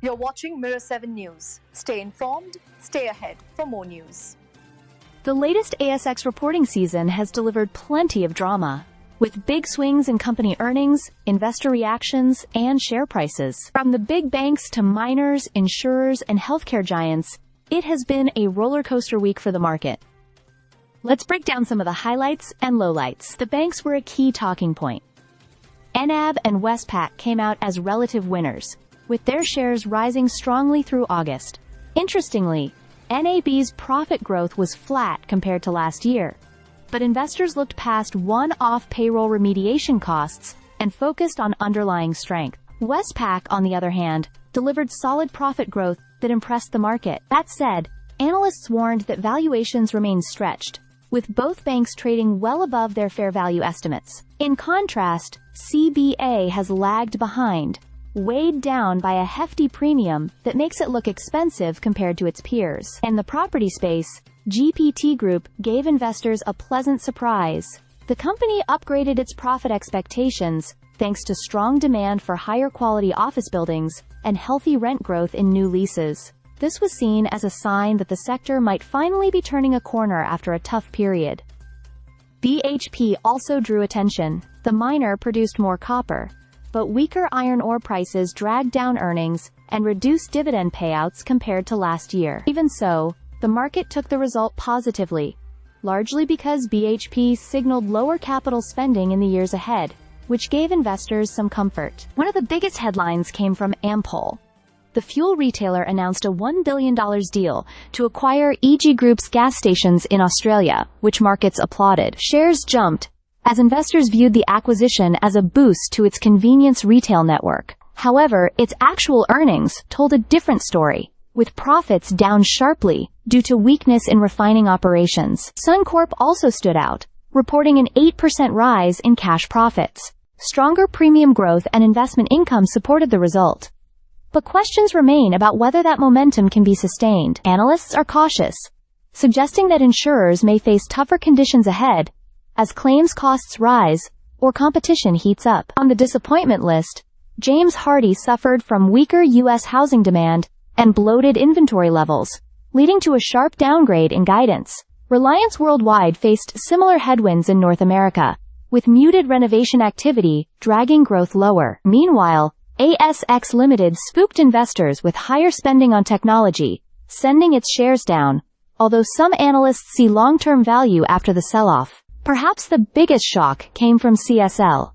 You're watching Mirror 7 News. Stay informed, stay ahead for more news. The latest ASX reporting season has delivered plenty of drama, with big swings in company earnings, investor reactions, and share prices. From the big banks to miners, insurers, and healthcare giants, it has been a roller coaster week for the market. Let's break down some of the highlights and lowlights. The banks were a key talking point. NAB and Westpac came out as relative winners, with their shares rising strongly through August. Interestingly, NAB's profit growth was flat compared to last year, but investors looked past one-off payroll remediation costs and focused on underlying strength. Westpac, on the other hand, delivered solid profit growth that impressed the market. That said, analysts warned that valuations remain stretched, with both banks trading well above their fair value estimates. In contrast, CBA has lagged behind, weighed down by a hefty premium that makes it look expensive compared to its peers. In the property space, GPT Group gave investors a pleasant surprise. The company upgraded its profit expectations thanks to strong demand for higher quality office buildings and healthy rent growth in new leases. This was seen as a sign that the sector might finally be turning a corner after a tough period. BHP also drew attention. The miner produced more copper, but weaker iron ore prices dragged down earnings and reduced dividend payouts compared to last year. Even so, the market took the result positively, largely because BHP signaled lower capital spending in the years ahead, which gave investors some comfort. One of the biggest headlines came from Ampol. The fuel retailer announced a $1 billion deal to acquire EG Group's gas stations in Australia, which markets applauded. Shares jumped as investors viewed the acquisition as a boost to its convenience retail network. However, its actual earnings told a different story, with profits down sharply due to weakness in refining operations. Suncorp also stood out, reporting an 8% rise in cash profits. Stronger premium growth and investment income supported the result, but questions remain about whether that momentum can be sustained. Analysts are cautious, suggesting that insurers may face tougher conditions ahead as claims costs rise or competition heats up. On the disappointment list, James Hardie suffered from weaker U.S. housing demand and bloated inventory levels, leading to a sharp downgrade in guidance. Reliance Worldwide faced similar headwinds in North America, with muted renovation activity dragging growth lower. Meanwhile, ASX Limited spooked investors with higher spending on technology, sending its shares down, although some analysts see long-term value after the sell-off. Perhaps the biggest shock came from CSL.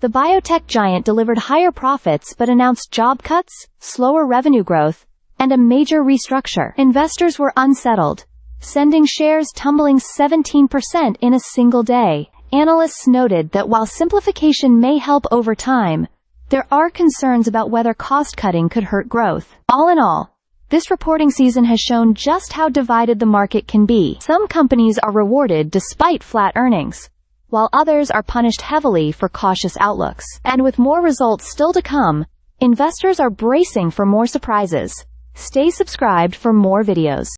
The biotech giant delivered higher profits but announced job cuts, slower revenue growth, and a major restructure. Investors were unsettled, sending shares tumbling 17% in a single day. Analysts noted that while simplification may help over time, there are concerns about whether cost-cutting could hurt growth. All in all, this reporting season has shown just how divided the market can be. Some companies are rewarded despite flat earnings, while others are punished heavily for cautious outlooks. And with more results still to come, investors are bracing for more surprises. Stay subscribed for more videos.